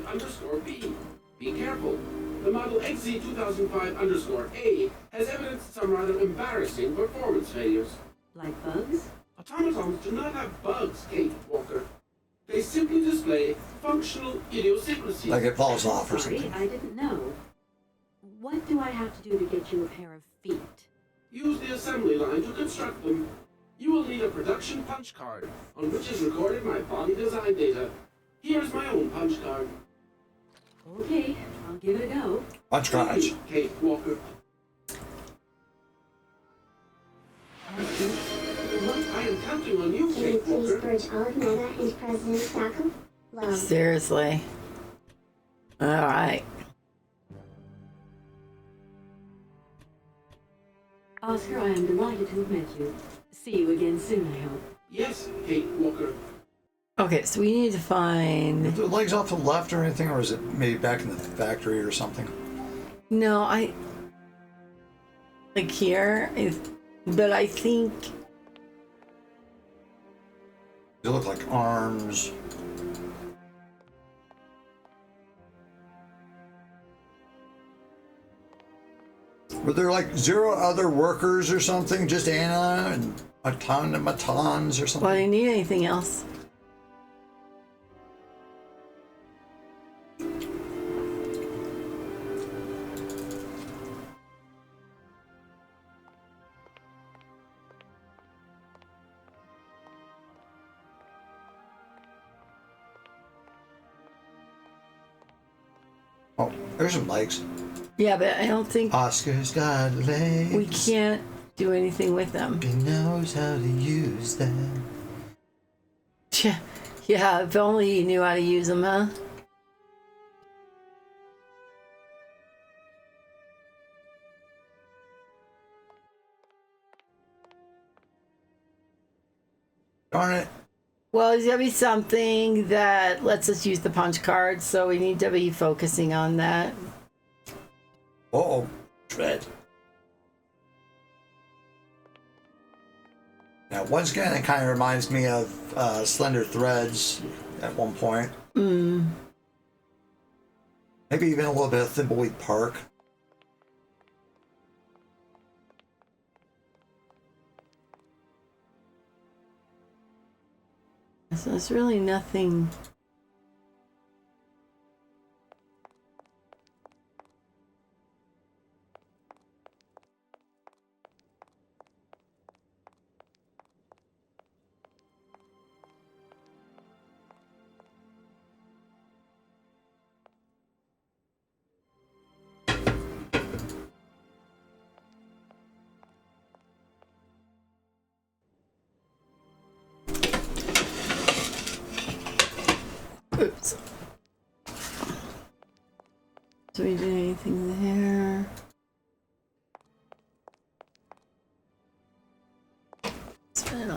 XZ2005_B. Be careful. The model XZ2005_A has evidenced some rather embarrassing performance failures. Like bugs? Automatons do not have bugs, Kate Walker. They simply display functional idiosyncrasies. Like it falls off or Sorry, something. I didn't know. What do I have to do to get you a pair of feet? Use the assembly line to construct them. You will need a production punch card, on which is recorded my body design data. Here is my own punch card. Okay, I'll give it a go. Punch Thank cards. you, Kate Walker. I am counting on you, Can you Kate please Walker. purge all of Meta and President Sacco? Love. Seriously. All right. Oscar, I am delighted to have met you. See you again soon, I hope. Yes, Kate Walker. Okay, so we need to Are find. the legs off to the left or anything, or is it maybe back in the factory or something? No, like here, but I think. They look like arms. Were there like 0 other workers or something? Just Anna and automatons or something? Well, do you need anything else? Oh, there's some legs. Yeah, but I don't think Oscar's got legs. we can't do anything with them. He knows how to use them. Yeah, if only you knew how to use them, huh? Darn it. Well, there's gotta be something that lets us use the punch card, so we need to be focusing on that. Uh-oh. Dread. Now, once again, it kind of reminds me of Slender Threads at one point. Mm. Maybe even a little bit of Thimbleweed Park. So there's really nothing. Oops. Do we do anything there? It's been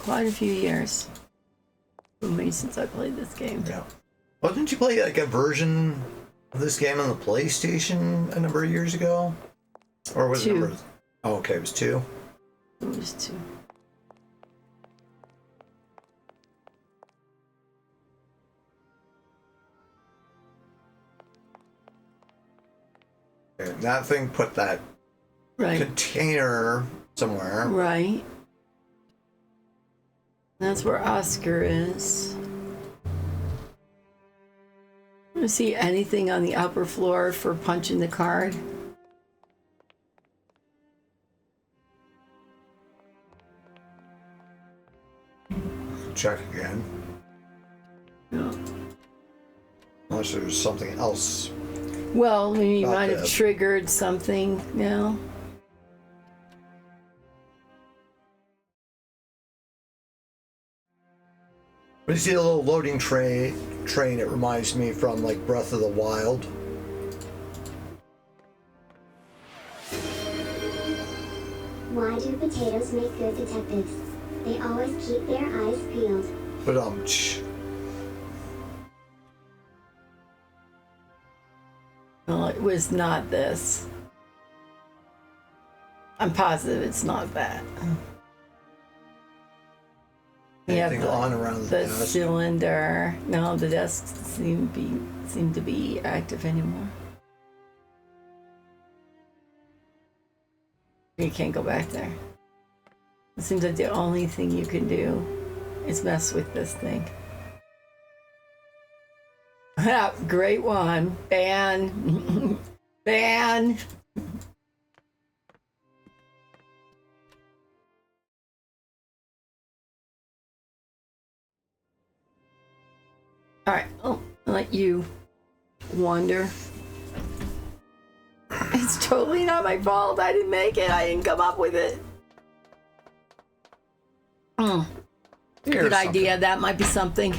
quite a few years for me since I played this game. Yeah. Well, didn't you play like a version of this game on the PlayStation a number of years ago? Or was it 2. number? Oh, okay, it was 2. It was 2. And that thing put that Right. container somewhere. Right. That's where Oscar is. I don't see anything on the upper floor for punching the card. Check again. No. Unless there's something else. Well, we Not might have bad. triggered something now. When you see a little loading train, it reminds me from like Breath of the Wild. Why do potatoes make good detectives? They always keep their eyes peeled. But Well, it was not this. I'm positive it's not that. Anything on around the desk? cylinder. No, the desks seem to be active anymore. You can't go back there. It seems like the only thing you can do is mess with this thing. Great one. Ban. Ban. All right, I'll let you wander. It's totally not my fault. I didn't make it. I didn't come up with it. Good idea. That might be something.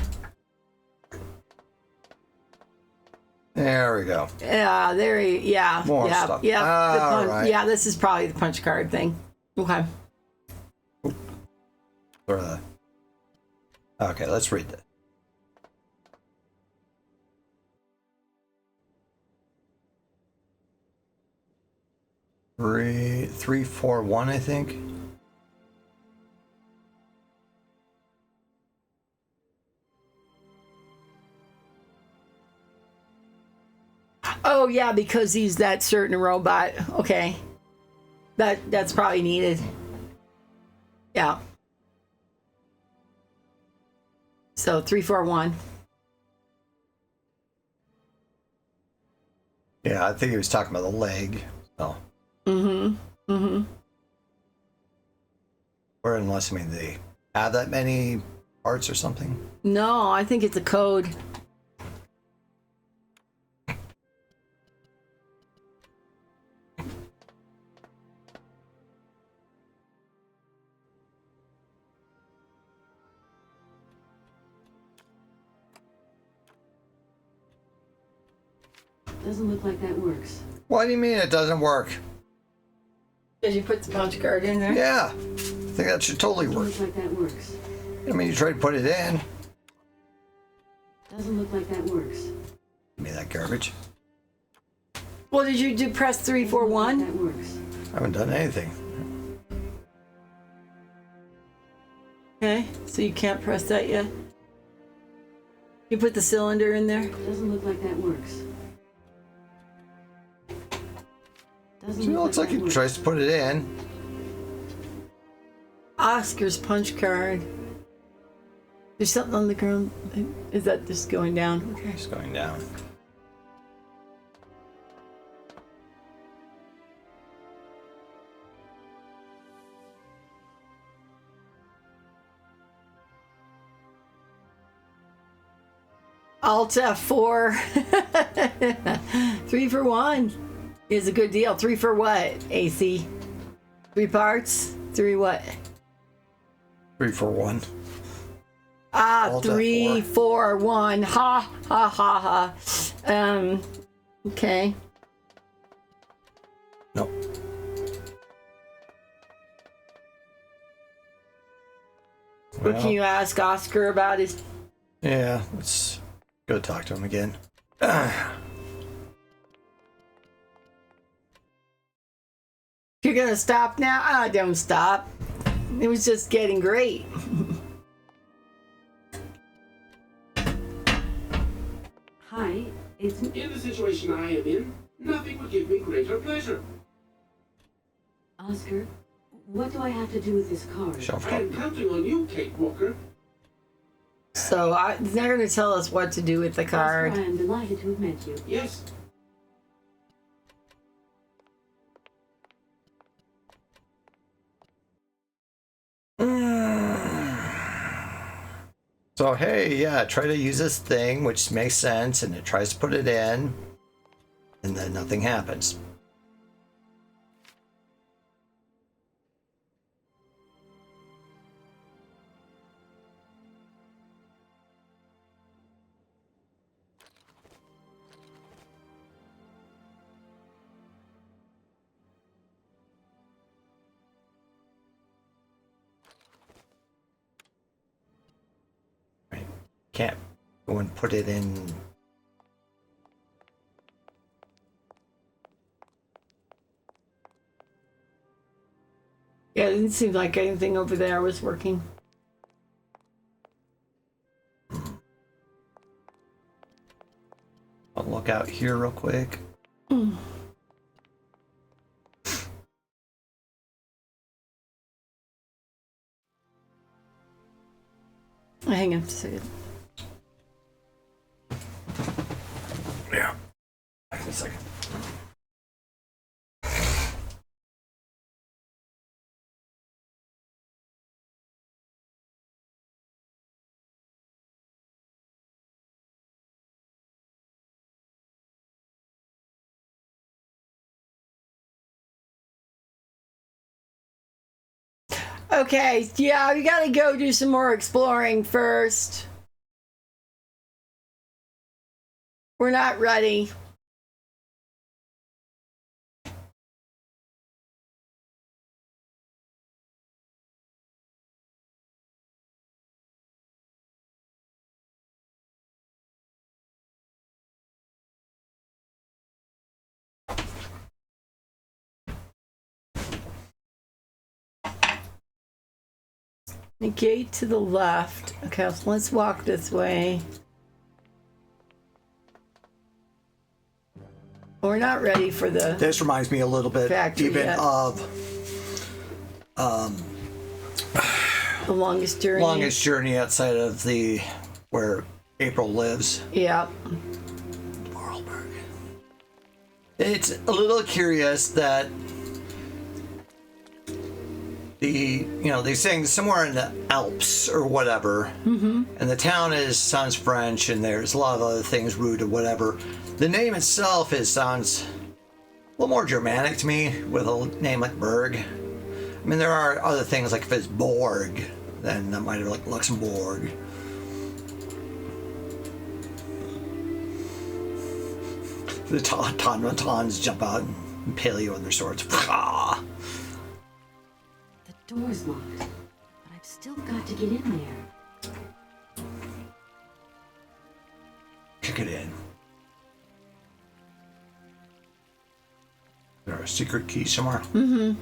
There we go. Yeah, yeah. More yeah, stuff. Yeah, Right. yeah, this is probably the punch card thing. Okay. Okay, let's read this. Three, 4, 1, I think. Oh yeah, because he's that certain robot. Okay. That's probably needed. Yeah. So 3, 4, 1. Yeah, I think he was talking about the leg. Oh. Or unless, I mean, they have that many parts or something. No, I think it's a code. Doesn't look like that works. What do you mean it doesn't work? Did you put the punch card in there? Yeah, I think that should totally Doesn't work. look like that works. I mean, you tried to put it in. Doesn't look like that works. Give me that garbage. Well, did you do press 3, 4, 1? That works. I haven't done anything. Okay, so you can't press that yet. You put the cylinder in there. Doesn't look like that works. Doesn't So it looks like that he works. tries to put it in. Oscar's punch card. There's something on the ground. Is that just going down? Okay. It's going down. Alt F4. 3 for 1 is a good deal. 3 for what, AC? 3 parts? 3 what? 3, 4, 1. Alt 3, F4. 4, 1. Ha, ha, ha, ha. Okay. Nope. What can you ask Oscar about his... Yeah, let's go talk to him again. You're gonna stop now? Ah, don't stop. It was just getting great. Hi, it's In the situation I am in, nothing would give me greater pleasure. Oscar. What do I have to do with this card? Shelf I am top. counting on you, Kate Walker. So they're gonna tell us what to do with the Oscar, card. I am delighted to have met you. Yes, So, hey, yeah, try to use this thing, which makes sense, and it tries to put it in, and then nothing happens. Can't go and put it in. Yeah, it didn't seem like anything over there was working. look out here real quick. Hang on a second. Yeah. Hang on a second. Okay, yeah, we gotta go do some more exploring first. We're not ready. The gate to the left. Okay, so let's walk this way. We're not ready for the This reminds me a little bit factory even yet. of The longest journey. longest journey outside of the where April lives. Yeah. Vorarlberg. It's a little curious that they sing somewhere in the Alps or whatever, and the town sounds French, and there's a lot of other things rooted, whatever. The name itself sounds a little more Germanic to me with a name like Berg. I mean, there are other things like if it's Borg, then that might have like Luxembourg. The automatons jump out and impale you with their swords. The door's locked, but I've still got to get in there. Kick it in. Is there a secret key somewhere? Mm-hmm.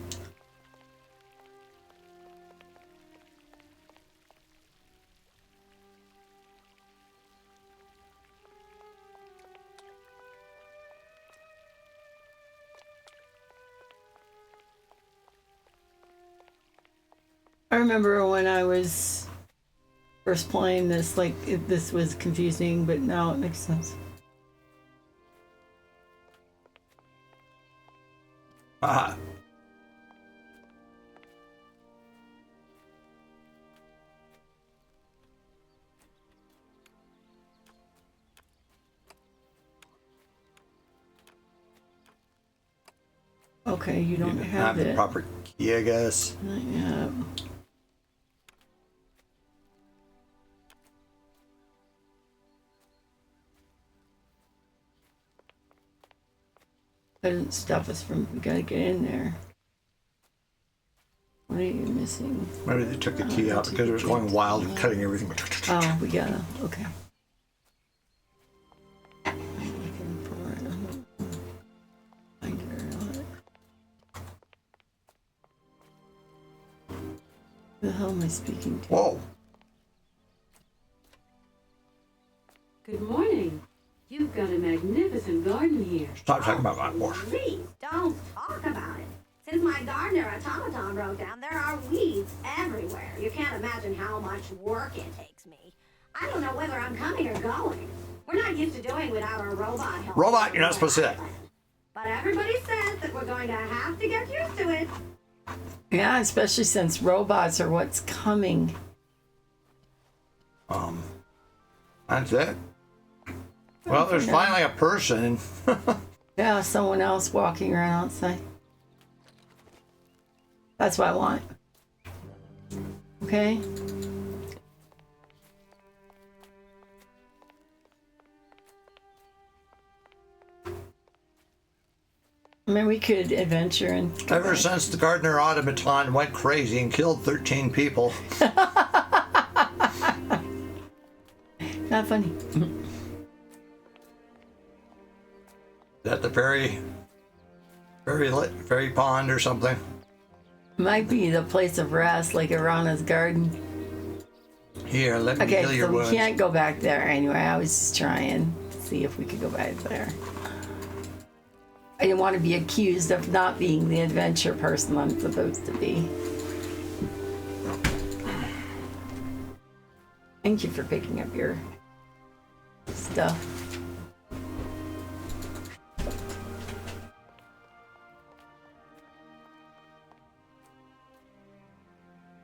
I remember when I was first playing this, like, this was confusing, but now it makes sense. Ah. Okay, you don't have the it. proper key, I guess. Not yet. Doesn't stop us from. We gotta get in there. What are you missing? Maybe they took the key out because it was going wild and cutting everything. Oh, we gotta. Okay. I'm looking for it. Find it or not. Who the hell am I speaking to? Whoa. Good morning. You've got a magnificent garden here. Stop talking about that more. Please don't talk about it. Since my gardener automaton broke down, there are weeds everywhere. You can't imagine how much work it takes me. I don't know whether I'm coming or going. We're not used to doing without our robot help. Robot, you're not supposed to say that. But everybody says that we're going to have to get used to it. Yeah, especially since robots are what's coming. That's it. Well, there's finally a person. Yeah, someone else walking around outside. That's what I want. Okay? I mean, we could adventure and... Ever since the gardener automaton went crazy and killed 13 people. Not funny. Is that the fairy pond or something? Might be the place of rest, like Irana's garden. Here, let me Okay, heal your so we wounds. can't go back there anyway. I was just trying. see if we could go back there. I didn't want to be accused of not being the adventure person I'm supposed to be. Thank you for picking up your stuff.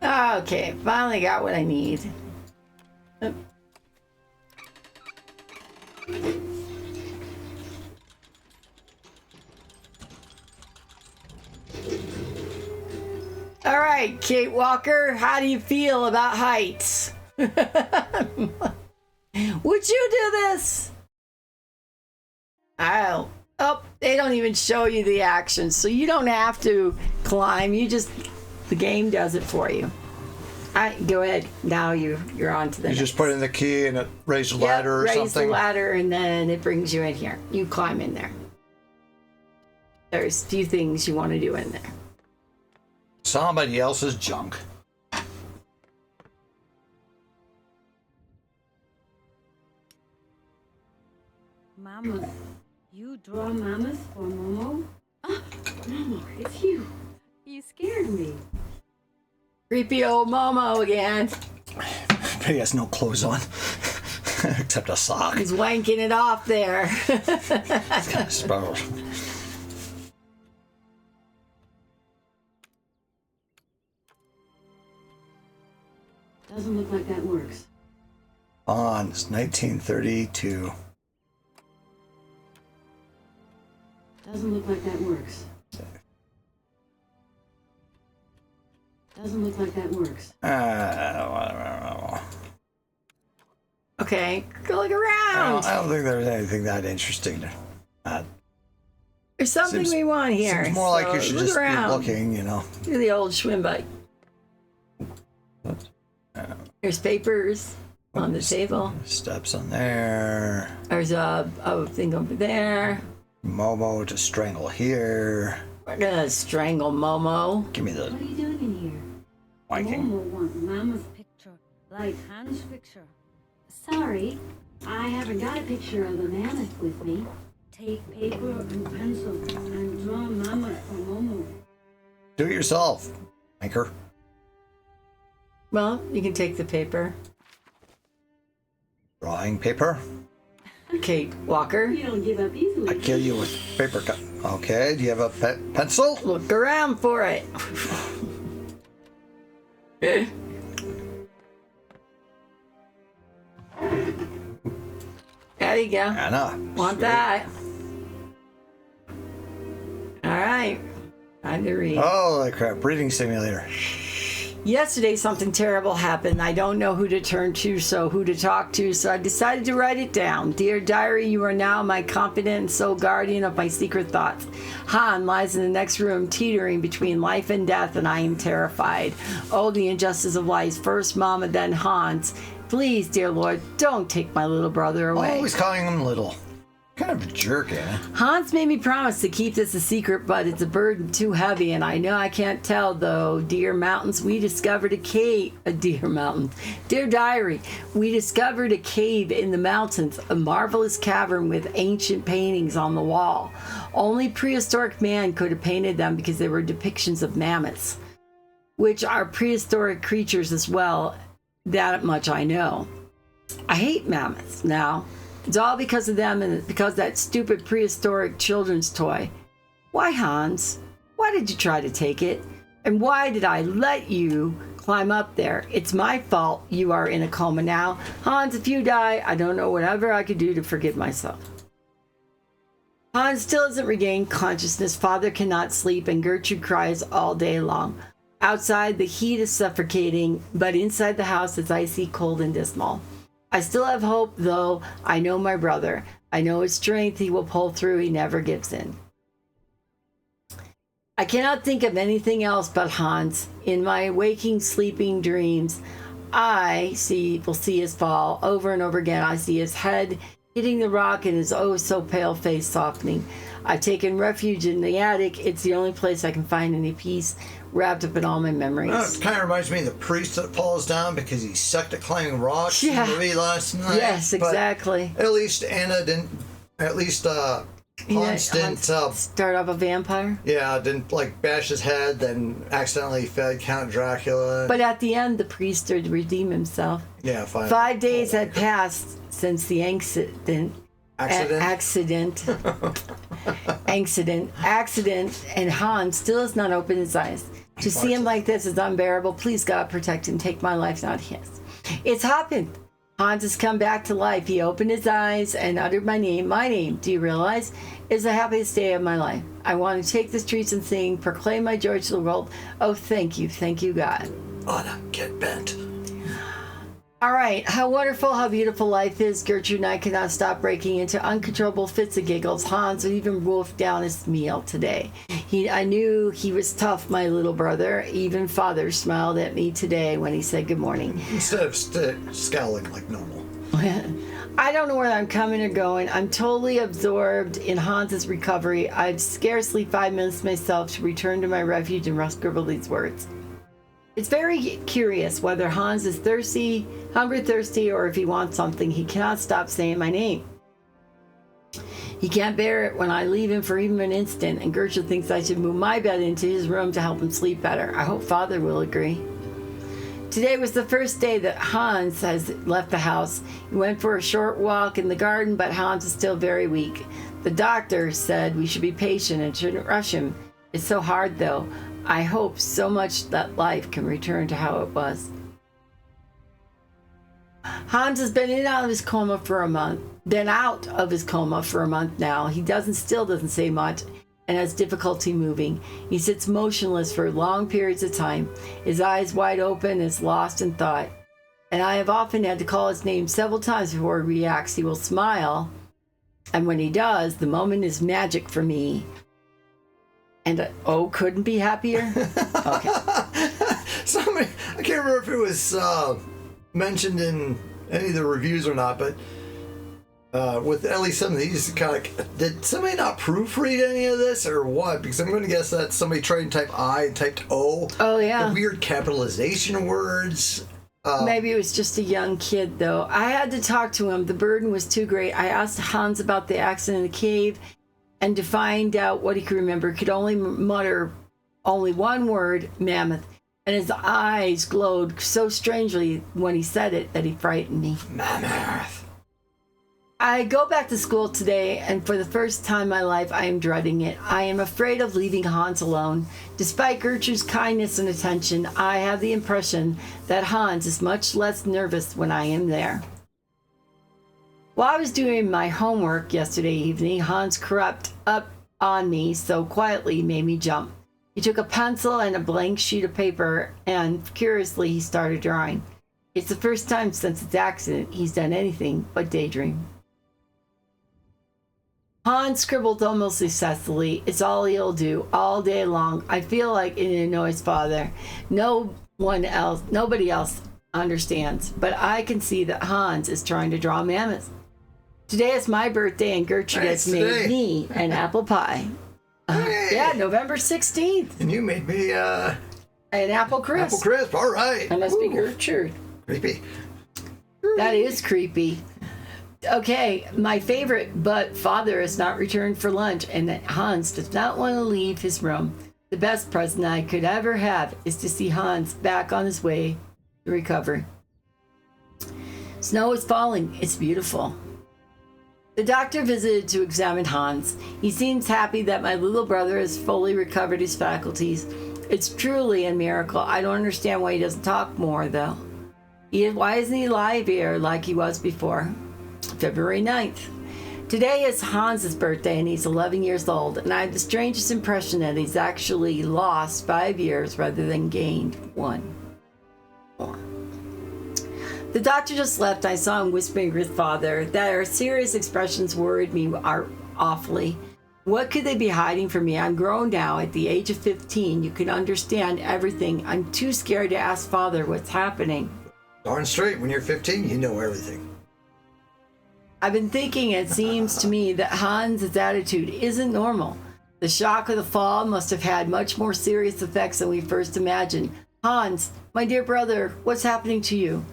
Okay, finally got what I need. Oop. All right, Kate Walker, how do you feel about heights? Would you do this? Oh, they don't even show you the action, so you don't have to climb. The game does it for you. Go ahead. Now you're on to the next. You just put in the key and it raise the ladder or something? Raise the ladder and then it brings you in here. You climb in there. There's a few things you want to do in there. Somebody else's junk. Mama, you draw mamas for Momo? Oh, Momo, it's you. You scared me. Creepy old Momo again. He has no clothes on. Except a sock. He's wanking it off there. Doesn't look like that works. On, it's 1932. Doesn't look like that works. Doesn't look like that works. Okay, go look around. I don't think there's anything that interesting. There's something we want here. Seems more like you should just be looking, you know. Look at the old schwinn bike. There's papers on the table. Steps on there. There's a thing over there. Momo to strangle here. We're gonna strangle Momo. Give me the What are you doing in here? wanking. Momo wants Mama's picture, like Hans' picture. Sorry, I haven't got a picture of the mammoth with me. Take paper and pencil and draw Mama for Momo. Do it yourself, Anchor. Well, you can take the paper. Drawing paper. Kate Walker. You don't give up easily. I kill you with paper cut. Okay, do you have a pencil? Look around for it. There you go. Anna. Want Sweet. that? All right. Time to read. Holy crap, breathing simulator. Yesterday, something terrible happened. I don't know who to turn to, who to talk to, so I decided to write it down. Dear diary, you are now my confidant and sole guardian of my secret thoughts. Han lies in the next room, teetering between life and death, and I am terrified. Oh, the injustice of life. First Mama, then Hans. Please, dear Lord, don't take my little brother away. Always calling him little. Kind of a jerk, eh? Hans made me promise to keep this a secret, but it's a burden too heavy, and I know I can't tell, though. Dear mountains, we discovered a cave. Dear diary, we discovered a cave in the mountains, a marvelous cavern with ancient paintings on the wall. Only prehistoric man could have painted them because they were depictions of mammoths, which are prehistoric creatures as well. That much I know. I hate mammoths now. It's all because of them and because that stupid prehistoric children's toy. Why, Hans? Why did you try to take it? And why did I let you climb up there? It's my fault you are in a coma now. Hans, if you die, I don't know whatever I could do to forgive myself. Hans still hasn't regained consciousness. Father cannot sleep, and Gertrude cries all day long. Outside, the heat is suffocating, but inside the house it's icy, cold, and dismal. I still have hope, though. I know my brother. I know his strength. He will pull through. He never gives in. I cannot think of anything else but Hans. In my waking, sleeping dreams, I will see his fall over and over again. I see his head hitting the rock and his oh so pale face softening. I've taken refuge in the attic. It's the only place I can find any peace. wrapped up in all my memories. It kind of reminds me of the priest that falls down because he sucked at climbing rocks Yeah. in the movie last night. Yes, But exactly. at least Anna didn't. At least Hans didn't. Start off a vampire. Yeah, didn't like bash his head, then accidentally fed Count Dracula. But at the end, the priest did redeem himself. Yeah, fine. 5 days had passed since the accident, and Hans still has not opened his eyes. To see him like this is unbearable. Please, God, protect him. Take my life, not his. It's happened. Hans has come back to life. He opened his eyes and uttered my name. My name, do you realize, is the happiest day of my life. I want to take the streets and sing, proclaim my joy to the world. Oh, thank you, God. Anna, get bent. All right, how wonderful, how beautiful life is. Gertrude and I cannot stop breaking into uncontrollable fits of giggles. Hans would even wolf down his meal today. I knew he was tough, my little brother. Even Father smiled at me today when he said good morning. Instead of scowling like normal. I don't know where I'm coming or going. I'm totally absorbed in Hans's recovery. I've scarcely 5 minutes myself to return to my refuge and scribble these words. It's very curious whether Hans is hungry, or if he wants something. He cannot stop saying my name. He can't bear it when I leave him for even an instant, and Gertrude thinks I should move my bed into his room to help him sleep better. I hope Father will agree. Today was the first day that Hans has left the house. He went for a short walk in the garden, but Hans is still very weak. The doctor said we should be patient and shouldn't rush him. It's so hard, though. I hope so much that life can return to how it was. Hans has been out of his coma for a month now. He still doesn't say much and has difficulty moving. He sits motionless for long periods of time, his eyes wide open, is lost in thought. And I have often had to call his name several times before he reacts. He will smile, and when he does, the moment is magic for me. And couldn't be happier. Okay. Somebody, I can't remember if it was mentioned in any of the reviews or not, but with at least some of these, did somebody not proofread any of this or what? Because I'm going to guess that somebody tried to type I and typed O. Oh, yeah. The weird capitalization words. Maybe it was just a young kid, though. I had to talk to him. The burden was too great. I asked Hans about the accident in the cave, and to find out what he could remember, could only mutter only one word, mammoth. And his eyes glowed so strangely when he said it that he frightened me. Mammoth. I go back to school today, and for the first time in my life, I am dreading it. I am afraid of leaving Hans alone. Despite Gertrude's kindness and attention, I have the impression that Hans is much less nervous when I am there. While I was doing my homework yesterday evening, Hans crept up on me so quietly made me jump. He took a pencil and a blank sheet of paper, and curiously he started drawing. It's the first time since his accident he's done anything but daydream. Hans scribbled almost incessantly. It's all he'll do all day long. I feel like it annoys Father. Nobody else understands, but I can see that Hans is trying to draw mammoths. Today is my birthday, and Gertrude has made me an apple pie. Hey. Yeah, November 16th. And you made me an apple crisp. apple crisp. All right. That must be Gertrude. Creepy. That is creepy. Okay, my favorite, but Father has not returned for lunch, and Hans does not want to leave his room. The best present I could ever have is to see Hans back on his way to recovery. Snow is falling. It's beautiful. The doctor visited to examine Hans. He seems happy that my little brother has fully recovered his faculties. It's truly a miracle. I don't understand why he doesn't talk more, though. Why isn't he alive here like he was before? February 9th. Today is Hans's birthday, and he's 11 years old, and I have the strangest impression that he's actually lost 5 years rather than gained 1 more. The doctor just left. I saw him whispering with Father. Their serious expressions worried me awfully. What could they be hiding from me? I'm grown now. At the age of 15, you can understand everything. I'm too scared to ask Father what's happening. Darn straight, when you're 15, you know everything. I've been thinking, it seems to me that Hans's attitude isn't normal. The shock of the fall must have had much more serious effects than we first imagined. Hans, my dear brother, what's happening to you?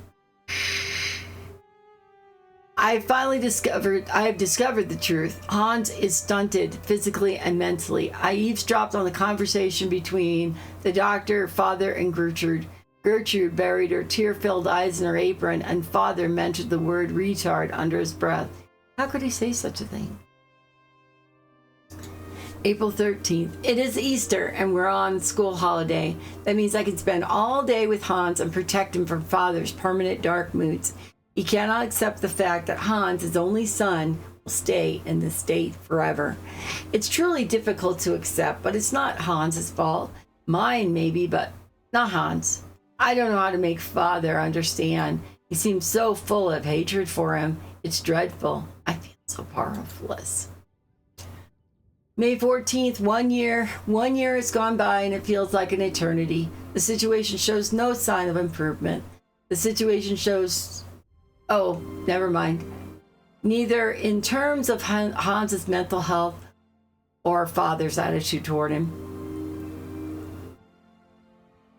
I have discovered the truth. Hans is stunted physically and mentally. I eavesdropped on the conversation between the doctor, father, and Gertrude. Gertrude buried her tear-filled eyes in her apron, and father mentioned the word retard under his breath. How could he say such a thing? April 13th. It is Easter, and we're on school holiday. That means I can spend all day with Hans and protect him from father's permanent dark moods. He cannot accept the fact that Hans, his only son, will stay in this state forever. It's truly difficult to accept, but it's not Hans's fault. Mine, maybe, but not Hans. I don't know how to make father understand. He seems so full of hatred for him. It's dreadful. I feel so powerless. May 14th, 1 year. 1 year has gone by and it feels like an eternity. The situation shows no sign of improvement. The situation shows... Oh, never mind. Neither in terms of Hans's mental health or father's attitude toward him.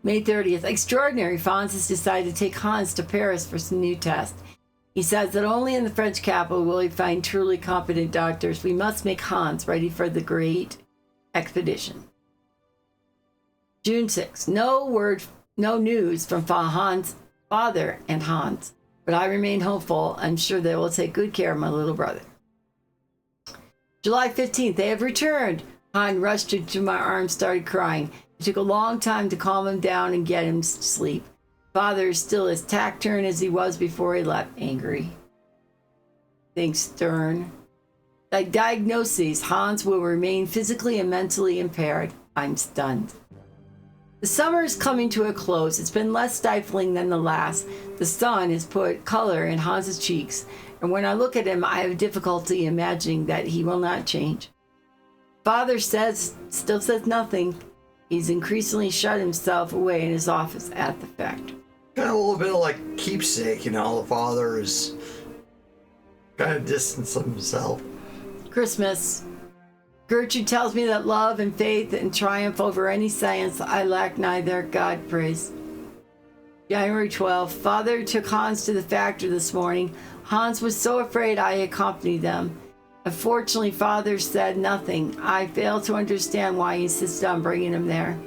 May 30th. Extraordinary. Franz has decided to take Hans to Paris for some new tests. He says that only in the French capital will he find truly competent doctors. We must make Hans ready for the great expedition. June 6th. No news from Hans' father and Hans, but I remain hopeful. I'm sure they will take good care of my little brother. July 15th. They have returned. Hans rushed into my arms, started crying. It took a long time to calm him down and get him to sleep. Father is still as taciturn as he was before he left, angry. Think stern. Like diagnoses, Hans will remain physically and mentally impaired. I'm stunned. The summer is coming to a close. It's been less stifling than the last. The sun has put color in Hans's cheeks, and when I look at him, I have difficulty imagining that he will not change. Father still says nothing. He's increasingly shut himself away in his office at the factory. Kind of a little bit of like keepsake, the father is kind of distanced himself. Christmas. Gertrude tells me that love and faith and triumph over any science I lack neither. God praise. January 12th. Father took Hans to the factory this morning. Hans was so afraid I accompanied them. Unfortunately, Father said nothing. I fail to understand why he insisted on bringing him there.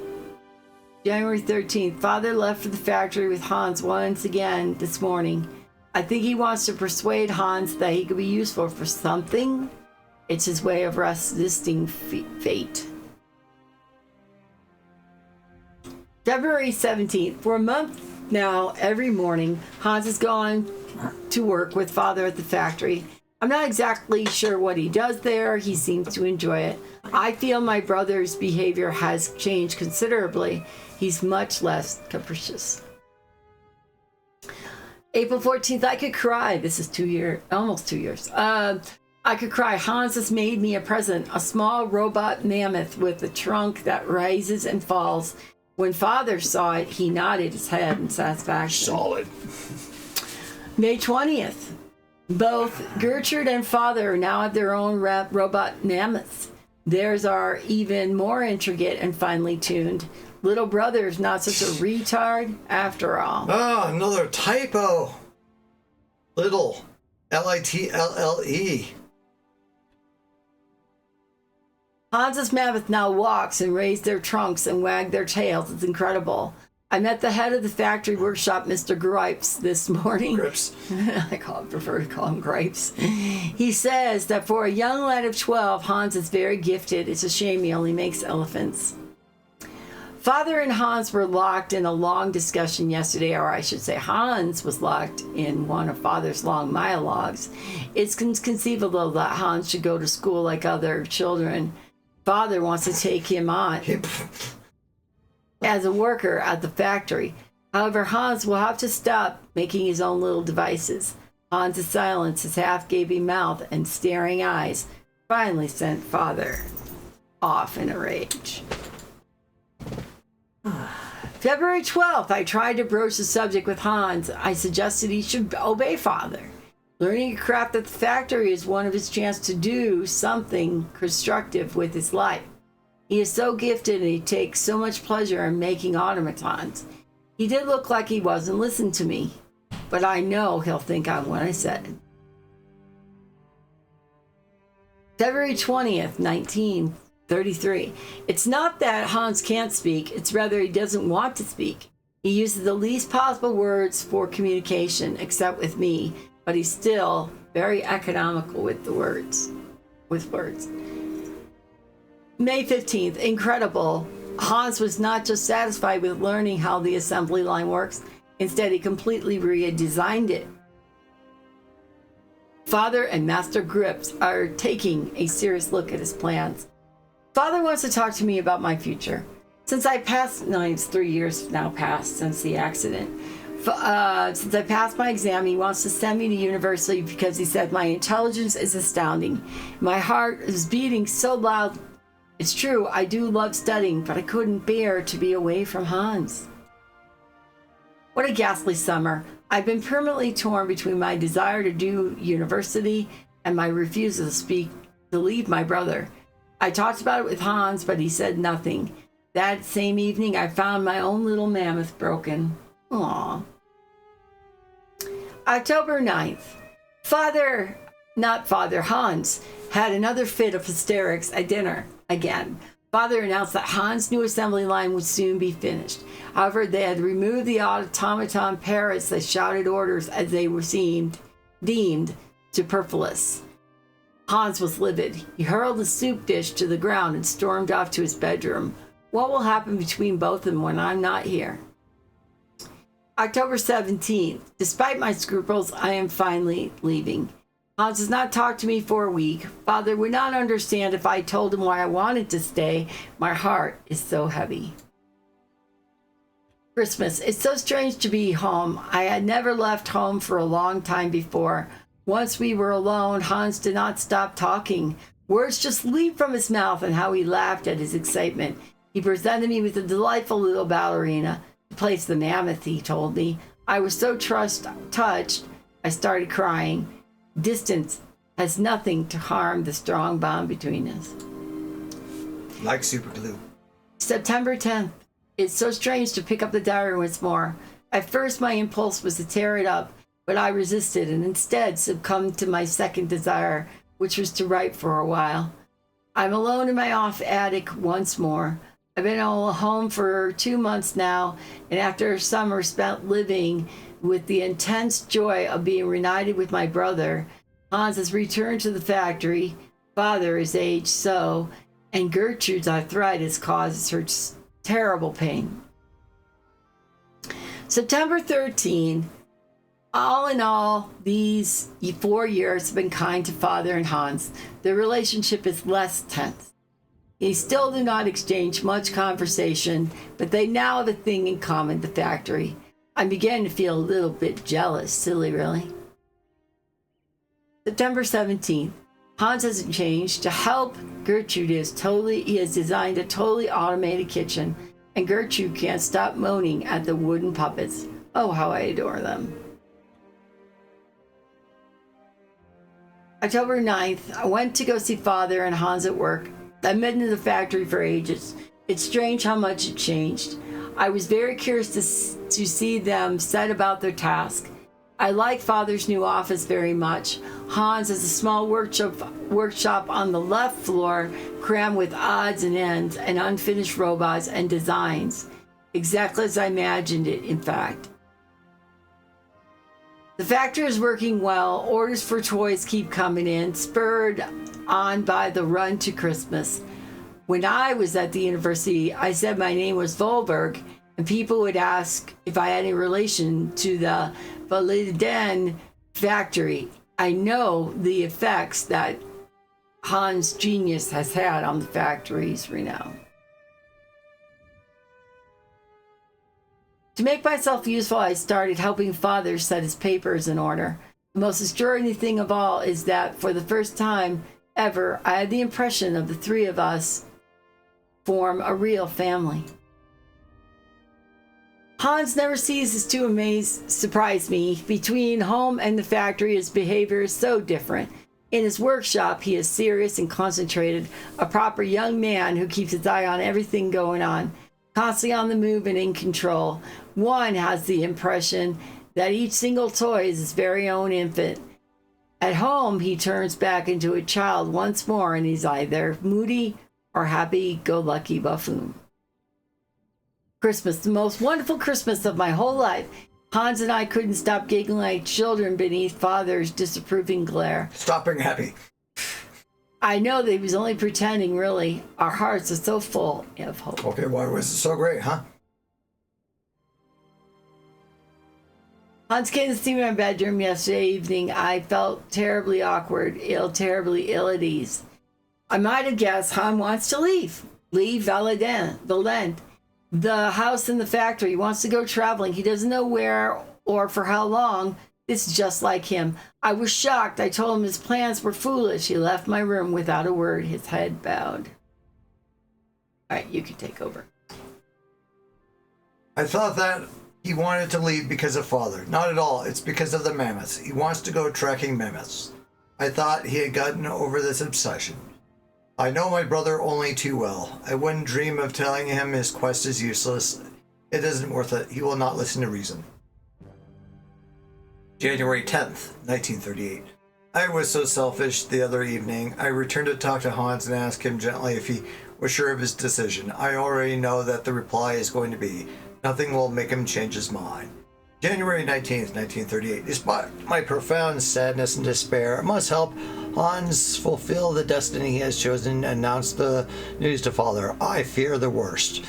January 13th. Father left for the factory with Hans once again this morning. I think he wants to persuade Hans that he could be useful for something. It's his way of resisting fate. February 17th. For a month now, every morning, Hans has gone to work with Father at the factory. I'm not exactly sure what he does there. He seems to enjoy it. I feel my brother's behavior has changed considerably. He's much less capricious. April 14th, I could cry. This is almost 2 years. I could cry. Hans has made me a present, a small robot mammoth with a trunk that rises and falls. When Father saw it, he nodded his head in satisfaction. Solid. May 20th. Both Gertrude and Father now have their own robot mammoths. Theirs are even more intricate and finely tuned. Little brother's not such a retard after all. Oh, another typo. Little. Little. Hans's mammoth now walks and raise their trunks and wag their tails. It's incredible. I met the head of the factory workshop, Mr. Gripes, this morning. Grips. I prefer to call him Gripes. He says that for a young lad of 12, Hans is very gifted. It's a shame he only makes elephants. Father and Hans were locked in a long discussion yesterday, or I should say Hans was locked in one of Father's long monologues. It's conceivable that Hans should go to school like other children. Father wants to take him on as a worker at the factory. However, Hans will have to stop making his own little devices. Hans' silence, his half-gaping mouth, and staring eyes finally sent Father off in a rage. February 12th, I tried to broach the subject with Hans. I suggested he should obey Father. Learning to craft at the factory is one of his chances to do something constructive with his life. He is so gifted and he takes so much pleasure in making automatons. He did look like he wasn't listening to me, but I know he'll think on what I said. February 20th, 1933. It's not that Hans can't speak, it's rather he doesn't want to speak. He uses the least possible words for communication, except with me, but he's still very economical with words. May 15th, incredible. Hans was not just satisfied with learning how the assembly line works, instead he completely redesigned it. Father and Master Grips are taking a serious look at his plans. Father wants to talk to me about my future. Since I passed, no, it's 3 years now passed since the accident. Since I passed my exam, he wants to send me to university because he said my intelligence is astounding. My heart is beating so loud. It's true, I do love studying, but I couldn't bear to be away from Hans. What a ghastly summer. I've been permanently torn between my desire to do university and my refusal to leave my brother. I talked about it with Hans, but he said nothing. That same evening, I found my own little mammoth broken. Aww. October 9th. Hans, had another fit of hysterics at dinner again. Father announced that Hans' new assembly line would soon be finished. However, they had removed the automaton parrots that shouted orders as they were deemed superfluous. Hans was livid. He hurled the soup dish to the ground and stormed off to his bedroom. What will happen between both of them when I'm not here? October 17th. Despite my scruples, I am finally leaving. Hans has not talked to me for a week. Father would not understand if I told him why I wanted to stay. My heart is so heavy. Christmas. It's so strange to be home. I had never left home for a long time before. Once we were alone, Hans did not stop talking. Words just leaped from his mouth, and how he laughed at his excitement. He presented me with a delightful little ballerina to place the mammoth, he told me. I was so touched, I started crying. Distance has nothing to harm the strong bond between us. Like super glue. September 10th. It's so strange to pick up the diary once more. At first, my impulse was to tear it up, but I resisted and instead succumbed to my second desire, which was to write for a while. I'm alone in my off attic once more. I've been home for 2 months now, and after a summer spent living with the intense joy of being reunited with my brother, Hans has returned to the factory. Father is aged so, and Gertrude's arthritis causes her terrible pain. September 13. All in all, these 4 years have been kind to Father and Hans. Their relationship is less tense. They still do not exchange much conversation, but they now have a thing in common, the factory. I'm beginning to feel a little bit jealous. Silly, really. September 17th. Hans hasn't changed. To help Gertrude, he has designed a totally automated kitchen, and Gertrude can't stop moaning at the wooden puppets. Oh, how I adore them. October 9th. I went to go see Father and Hans at work. I've been in the factory for ages. It's strange how much it changed. I was very curious to see them set about their task. I like Father's new office very much. Hans has a small workshop on the left floor, crammed with odds and ends and unfinished robots and designs. Exactly as I imagined it, in fact. The factory is working well. Orders for toys keep coming in, spurred on by the run to Christmas. When I was at the university, I said my name was Volberg, and people would ask if I had any relation to the Validen factory. I know the effects that Hans' genius has had on the factory's renown. To make myself useful, I started helping Father set his papers in order. The most extraordinary thing of all is that for the first time ever, I had the impression of the three of us form a real family. Hans never ceases to surprise me. Between home and the factory, his behavior is so different. In his workshop, he is serious and concentrated, a proper young man who keeps his eye on everything going on, constantly on the move and in control. One has the impression that each single toy is his very own infant. At home, he turns back into a child once more, and he's either moody or happy-go-lucky buffoon. Christmas, the most wonderful Christmas of my whole life. Hans and I couldn't stop giggling like children beneath Father's disapproving glare. Stop being happy. I know that he was only pretending, really. Our hearts are so full of hope. Okay, why was it so great, huh? Hans came to see me in my bedroom yesterday evening. I felt terribly awkward, terribly ill at ease. I might have guessed Hans wants to leave. Leave Valent. The house and the factory. He wants to go traveling. He doesn't know where or for how long. It's just like him. I was shocked. I told him his plans were foolish. He left my room without a word, his head bowed. All right, you can take over. I thought that he wanted to leave because of Father. Not at all. It's because of the mammoths. He wants to go tracking mammoths. I thought he had gotten over this obsession. I know my brother only too well. I wouldn't dream of telling him his quest is useless. It isn't worth it. He will not listen to reason. January 10th, 1938. I was so selfish the other evening. I returned to talk to Hans and asked him gently if he was sure of his decision. I already know that the reply is going to be, nothing will make him change his mind. January 19th, 1938. Despite my profound sadness and despair, I must help Hans fulfill the destiny he has chosen and announce the news to Father. I fear the worst.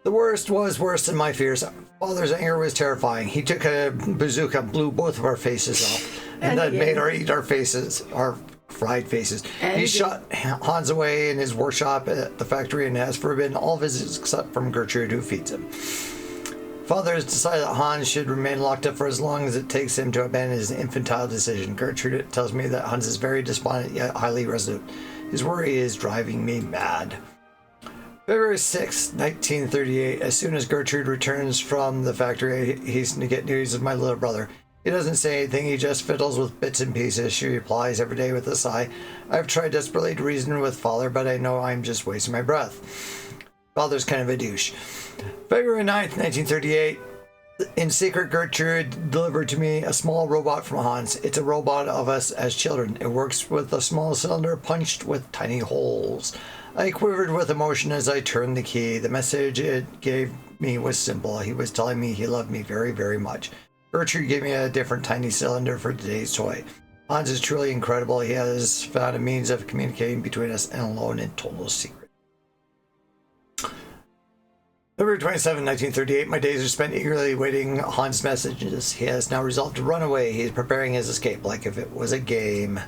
The worst was worse than my fears. Father's anger was terrifying. He took a bazooka, blew both of our faces off, and then made her eat our faces, our fried faces. He shot Hans away in his workshop at the factory and has forbidden all visits except from Gertrude, who feeds him. Father has decided that Hans should remain locked up for as long as it takes him to abandon his infantile decision. Gertrude tells me that Hans is very despondent yet highly resolute. His worry is driving me mad. February 6, 1938. As soon as Gertrude returns from the factory, I hasten to get news of my little brother. He doesn't say anything, he just fiddles with bits and pieces. She replies every day with a sigh. I've tried desperately to reason with Father, but I know I'm just wasting my breath. Father's kind of a douche. February 9th, 1938. In secret, Gertrude delivered to me a small robot from Hans. It's a robot of us as children. It works with a small cylinder punched with tiny holes. I quivered with emotion as I turned the key. The message it gave me was simple. He was telling me he loved me very, very much. Gertrude gave me a different tiny cylinder for today's toy. Hans is truly incredible. He has found a means of communicating between us and alone in total secret. February 27, 1938. My days are spent eagerly awaiting Hans' messages. He has now resolved to run away. He is preparing his escape like if it was a game.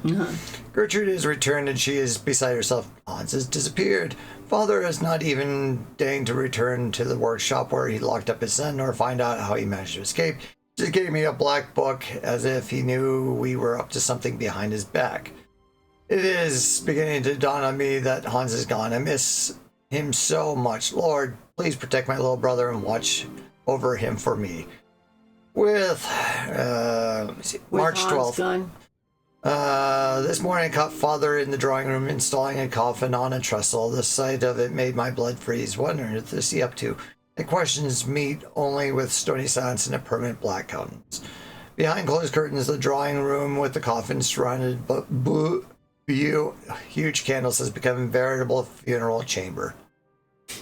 Gertrude has returned and she is beside herself. Hans has disappeared. Father has not even deigned to return to the workshop where he locked up his son nor find out how he managed to escape. He just gave me a black book as if he knew we were up to something behind his back. It is beginning to dawn on me that Hans is gone. I miss him so much. Lord, please protect my little brother and watch over him for me. With March 12th. This morning I caught Father in the drawing room installing a coffin on a trestle. The sight of it made my blood freeze. What on earth is he up to? The questions meet only with stony silence and a permanent black countenance. Behind closed curtains, the drawing room with the coffin surrounded by huge candles has become a veritable funeral chamber.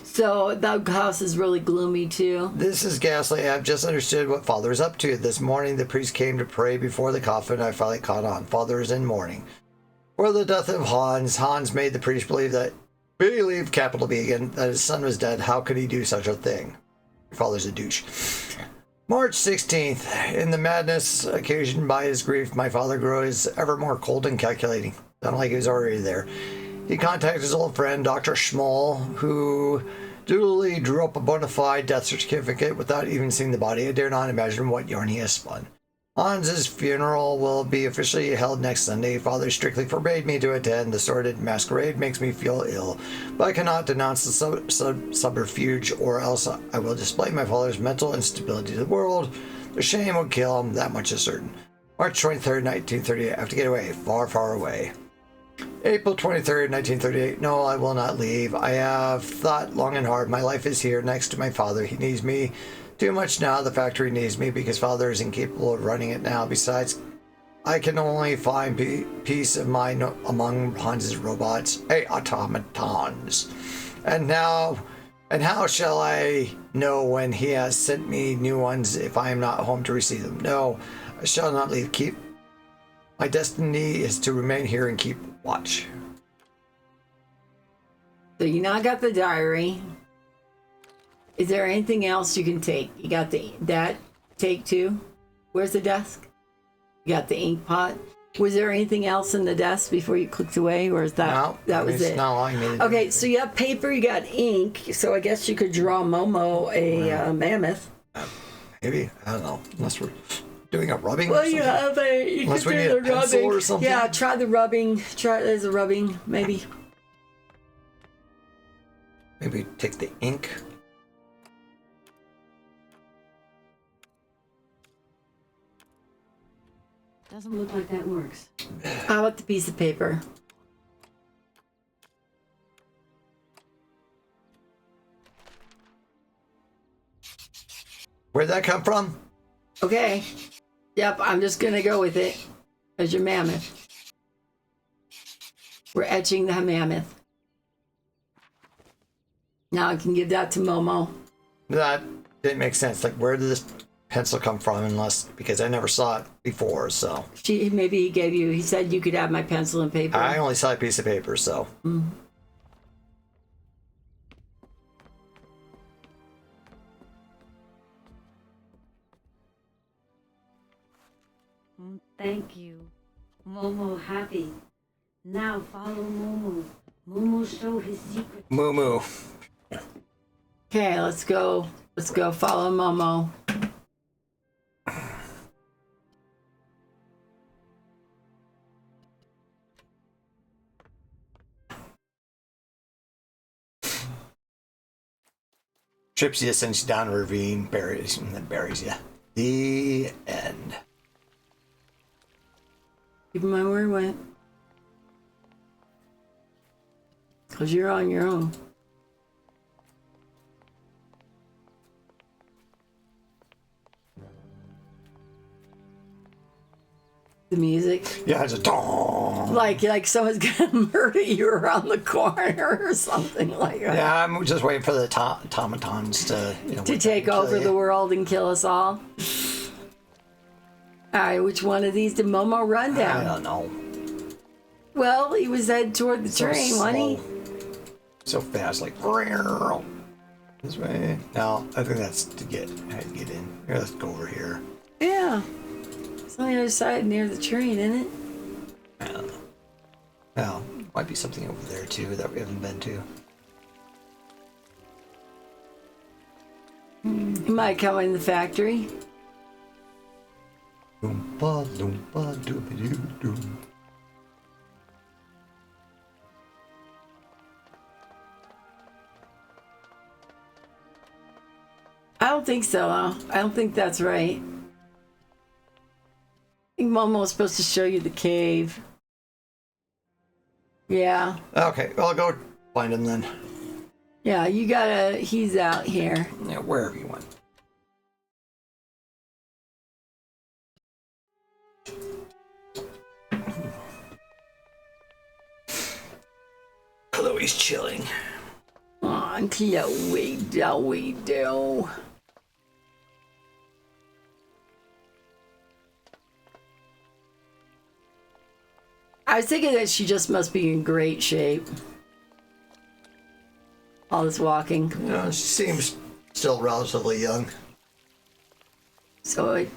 So the house is really gloomy too. This is ghastly. I've just understood what Father is up to. This morning the priest came to pray before the coffin. I finally caught on. Father is in mourning. For the death of Hans, Hans made the priest believe, capital B again, that his son was dead. How could he do such a thing? Your father's a douche. March 16th. In the madness occasioned by his grief, my father grows ever more cold and calculating. Sounded like he was already there. He contacted his old friend, Dr. Schmoll, who duly drew up a bona fide death certificate without even seeing the body. I dare not imagine what yarn he has spun. Hans's funeral will be officially held next Sunday. Father strictly forbade me to attend. The sordid masquerade makes me feel ill, but I cannot denounce the subterfuge, or else I will display my father's mental instability to the world. The shame will kill him, that much is certain. March 23rd, 1938. I have to get away. Far, far away. April 23rd, 1938. No, I will not leave. I have thought long and hard. My life is here next to my father. He needs me too much now. The factory needs me because father is incapable of running it now. Besides, I can only find peace of mind among Hans's robots. Hey, automatons. And how shall I know when he has sent me new ones if I am not home to receive them? No, I shall not leave. My destiny is to remain here and keep watch. So you now got the diary. Is there anything else you can take? You got that take two. Where's the desk? You got the ink pot. Was there anything else in the desk before you clicked away, or is that No, that was it's it? not allowing me to do Okay, it. so you have paper, you got ink. So I guess you could draw Momo a mammoth. Maybe, I don't know, unless we're doing a rubbing or Well, something. you have a. You Unless could we do need a the pencil rubbing. or something. Yeah, try the rubbing. Try it as a rubbing, maybe. Maybe take the ink. Doesn't look like that works. How about the piece of paper? Where'd that come from? Okay. Yep, I'm just gonna go with it as your mammoth. We're etching the mammoth. Now I can give that to Momo. That didn't make sense. Like, where did this pencil come from? Because I never saw it before, so. Maybe he gave you. He said you could have my pencil and paper. I only saw a piece of paper, so. Thank you. Momo happy. Now follow Momo. Momo show his secret. Moo moo. Okay, let's go. Let's go follow Momo. Trips you, sends you down a ravine, buries, and then buries you. The end. Keep in mind where he went. Because you're on your own. The music. Yeah, it's a dong. Like someone's gonna murder you around the corner or something like that. Yeah, I'm just waiting for the automatons to, To take over the world and kill us all. Alright, which one of these did Momo run I down? don't know. Well, he was headed toward the So train, wasn't he? slow. So fast, like this way. No, I think that's to get in. Here, let's go over here. Yeah. It's on the other side near the train, isn't it? I don't know. Well, might be something over there too that we haven't been to. He might come in the factory. Loompa, loompa, doobie-doo-doo. I don't think so, though. I don't think that's right. I think Momo was supposed to show you the cave. Yeah. Okay, well, I'll go find him then. Yeah, you gotta... He's out here. Yeah, wherever you went. Chloe's chilling. On Chloe, dowie do. I was thinking that she just must be in great shape. All this walking. She seems still relatively young. So it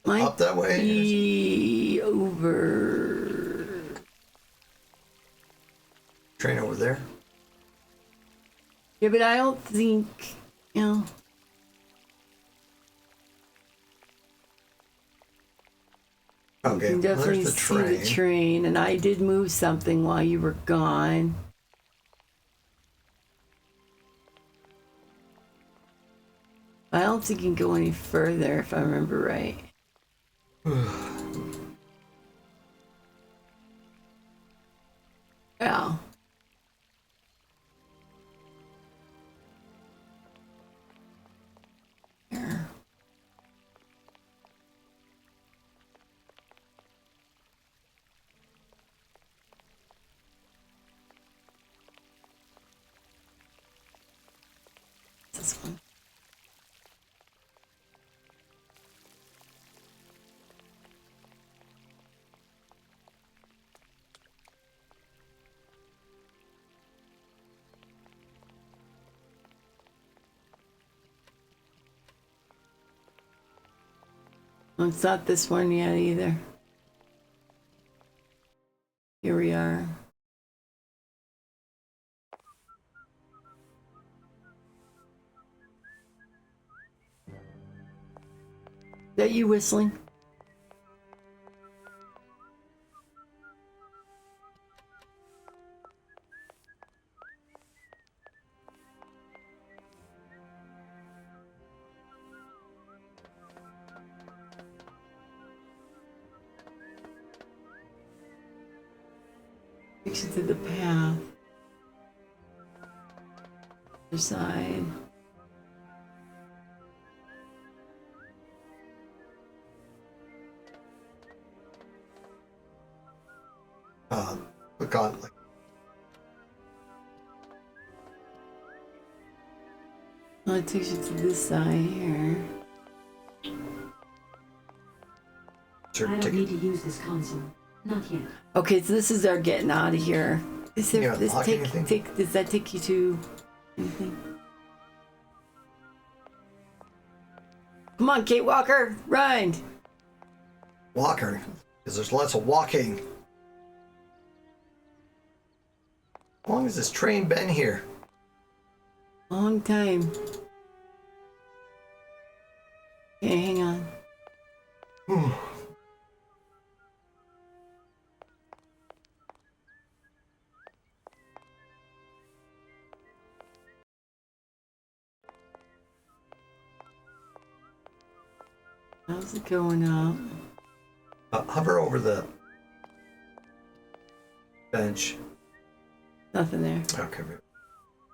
might Up that way? be over. Train over there. Yeah, but I don't think, you know. You Okay, can well, definitely there's the see train. the train, and I did move something while you were gone. I don't think you can go any further, if I remember right. Yeah. Here. This one. Well, it's not this one yet either. Here we are. Is that you whistling? Takes you to the path. Other side. Look on, like, Well, it takes you to this side here. I don't need to use this console. Not yet. Okay, so this is our getting out of here. Is there Yeah, this unlock anything? does that take you to anything? Come on, Kate Walker, run! Walker, because there's lots of walking. How long has this train been here? Long time. Okay, hang on. How's it going up? Hover over the bench. Nothing there. Okay,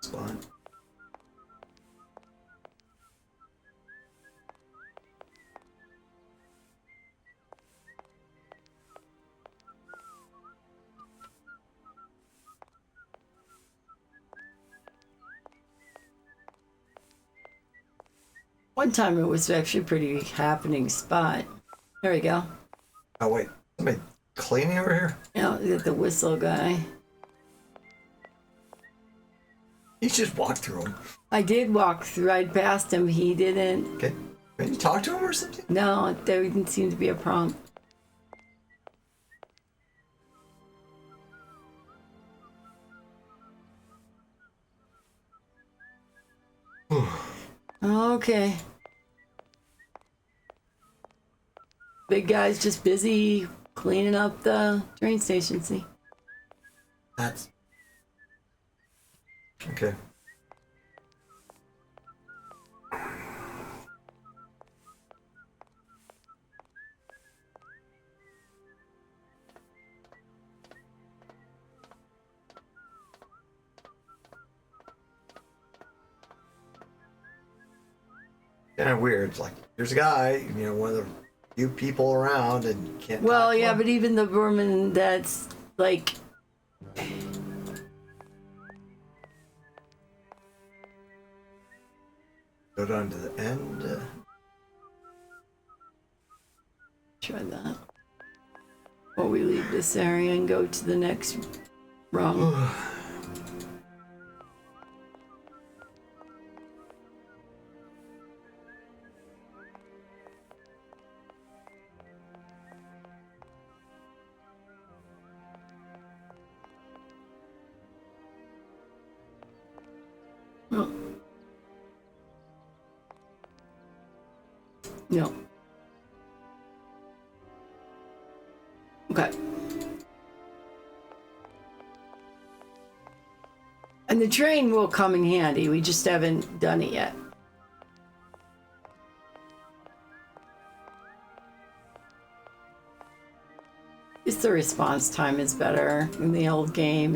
spot. One time it was actually a pretty happening spot. There we go. Oh wait, somebody cleaning over here? You know, you got the whistle guy. You just walked through him. I did walk through. I passed him. He didn't. Okay, can you talk to him or something? No, there didn't seem to be a prompt. Okay. Big guy's just busy cleaning up the train station, see? That's... Okay. Kind of weird. It's like, here's a guy, you know, one of the few people around and can't. Well, talk to yeah, him. but even the woman that's like... Go down to the end. Try that. Or we leave this area and go to the next rung. Oh. No. Okay. And the train will come in handy. We just haven't done it yet. Just the response time is better in the old game.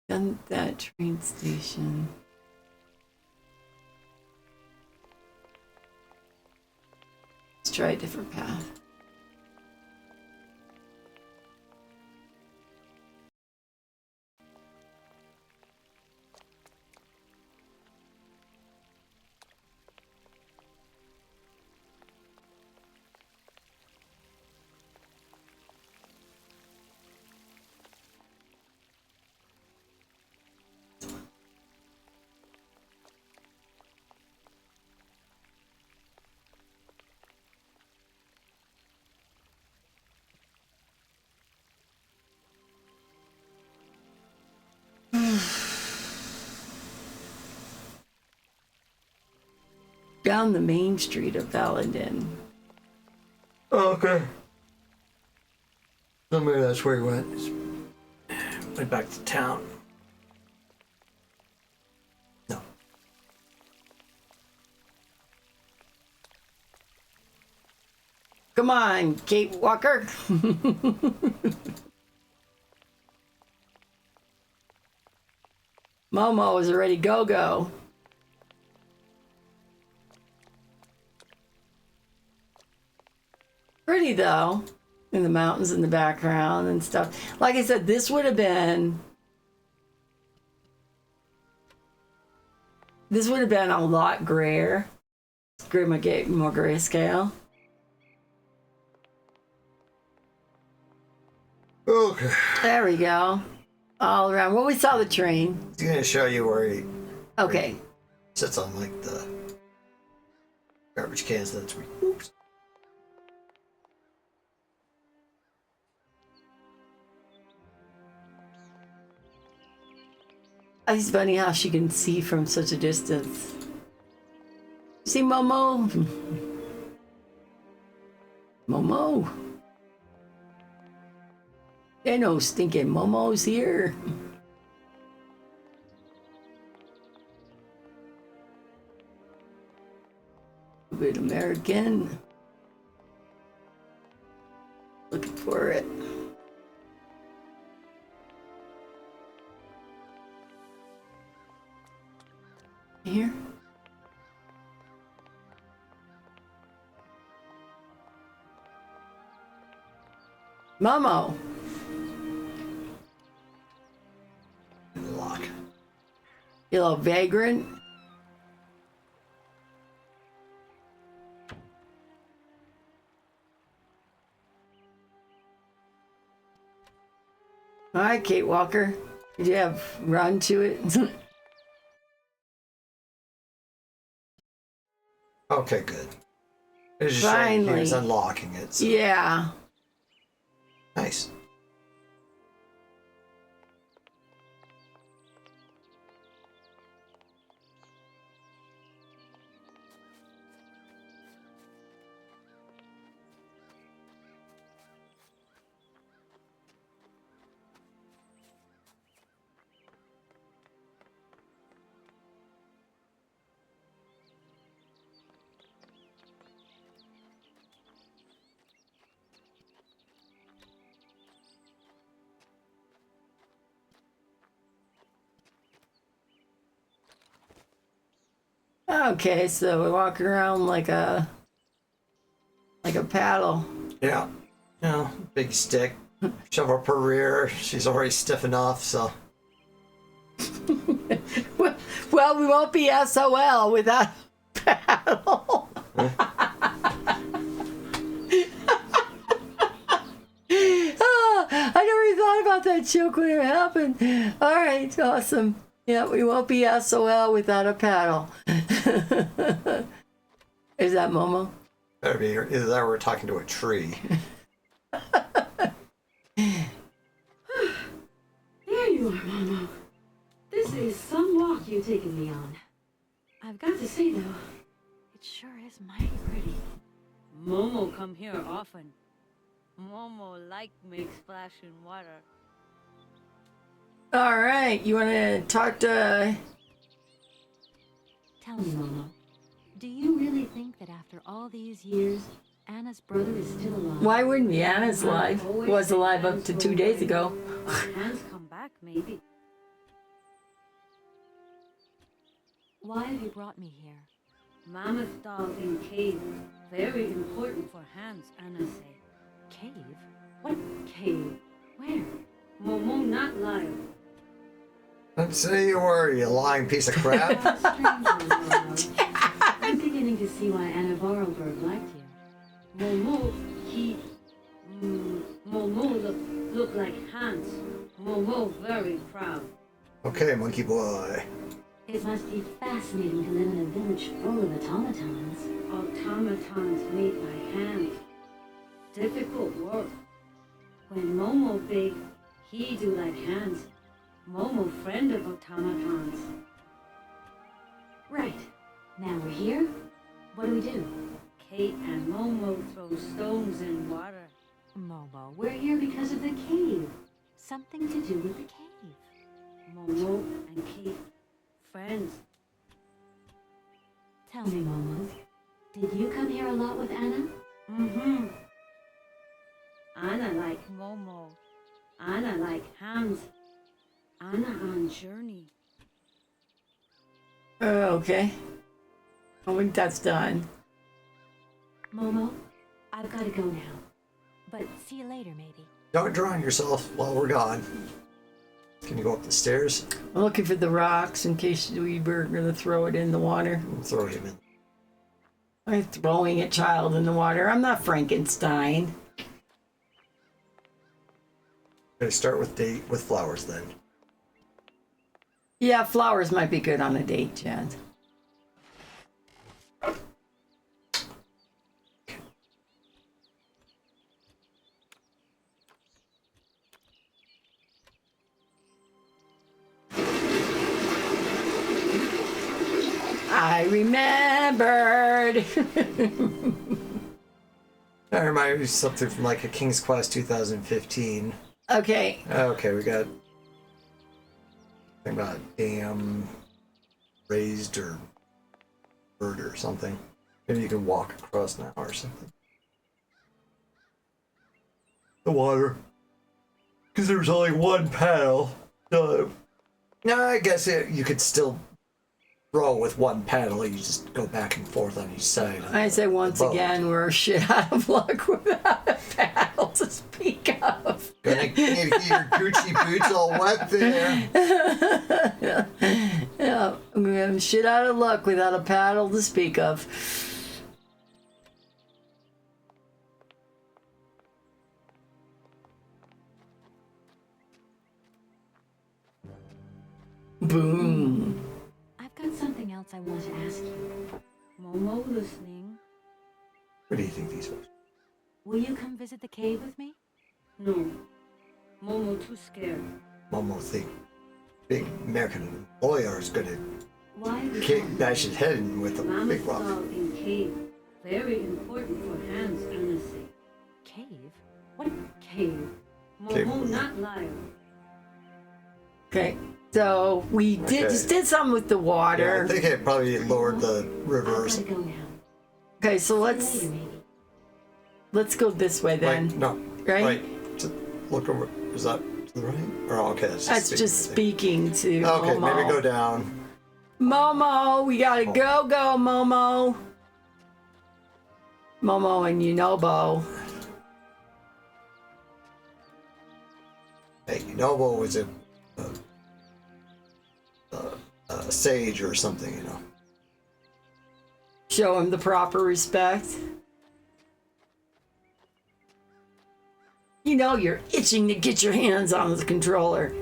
Done that train station. Let's try a different path. Down the main street of Valadin. Oh, okay. So maybe that's where he went. Went back to town. No. Come on, Kate Walker. Momo is already go-go. Pretty though, in the mountains in the background and stuff. Like I said, this would have been a lot grayer, more grayscale. Okay. There we go. All around. Well, we saw the train. He's gonna show you where he Okay. sits on like the garbage cans. That's where. Oops. It's funny how she can see from such a distance. See Momo? Momo. There no stinking Momos here. A bit American. Looking for it. Here. Momo. Lock. You little vagrant. All right, Kate Walker. Did you have run to it? Okay, good. It was just showing he was unlocking it. So. Yeah. Nice. Okay, so we walk around like a paddle. Yeah. You know, big stick. Shove up her rear. She's already stiff enough, so. Well, we won't be SOL without a paddle. Oh, I never even thought about that joke when it happened. All right, awesome. Yeah, we won't be SOL without a paddle. Is that Momo? Better be either that or we're talking to a tree. There you are, Momo. This is some walk you taking me on. I've got to say, though, it sure is mighty pretty. Momo come here often. Momo like make splash in water. All right, you want to talk to... Tell me, Momo, do you really think that after all these years, Anna's brother is still alive? Why wouldn't be? Anna's alive. Was alive up to 2 days ago. Hans come back, maybe. Why have you brought me here? Mammoth dog in cave. Very important for Hans, Anna say. Cave? What cave? Where? Momo not liar. Don't say you were, you lying piece of crap. I'm beginning to see why Anna Vorarlberg liked you. Momo, Momo look like Hans. Momo very proud. Okay, monkey boy. It must be fascinating to live in a village full of automatons. Automatons made by hand. Difficult work. When Momo big, he do like Hans. Momo friend of automatons. Right. Now we're here. What do we do? Kate and Momo throw stones in water. Momo, we're here because of the cave. Something to do with the cave. Momo and Kate, friends. Tell me, Momo, did you come here a lot with Anna? Mm-hmm. Anna like Momo. Anna like Hans. Anna on journey. Okay. I think that's done. Momo, I've got to go now. But see you later, maybe. Don't drown yourself while we're gone. Can you go up the stairs? I'm looking for the rocks in case we were going to throw it in the water. Throw him in. I'm throwing a child in the water. I'm not Frankenstein. Okay, start with flowers then. Yeah, flowers might be good on a date, Chad. I remembered. That reminds me of something from like a King's Quest 2015. Okay. Okay, we got something about dam raised or bird or something. Maybe you can walk across now or something. The water. Because there's only one paddle. No, I guess you could still row with one paddle. You just go back and forth on each side. I say once again, we're shit out of luck without a paddle to speak of. Gonna need to get your Gucci boots all wet there. Yeah, I'm shit out of luck without a paddle to speak of. Boom. I've got something else I want to ask you. Momo listening. What do you think these are? Will you come visit the cave with me? No. Momo too scared. Momo think big American lawyer is gonna Why? bash his head in with a big rock. Mammoth in cave. Very important for Hans, Anna say. Cave? What cave? Momo Cave. not liar. Okay, so we just did something with the Yeah, water. I think it probably lowered the rivers. I've got to go now. Okay, so See let's you later, maybe. let's go this way then. Right, no, Right? right. Look over. Is that to the right? Or okay, That's just speaking to Okay, Momo. maybe go down. Momo, we gotta go, Momo. Momo and Yunobo. Hey, Noble was a sage or something, you know. Show him the proper respect. You know you're itching to get your hands on the controller.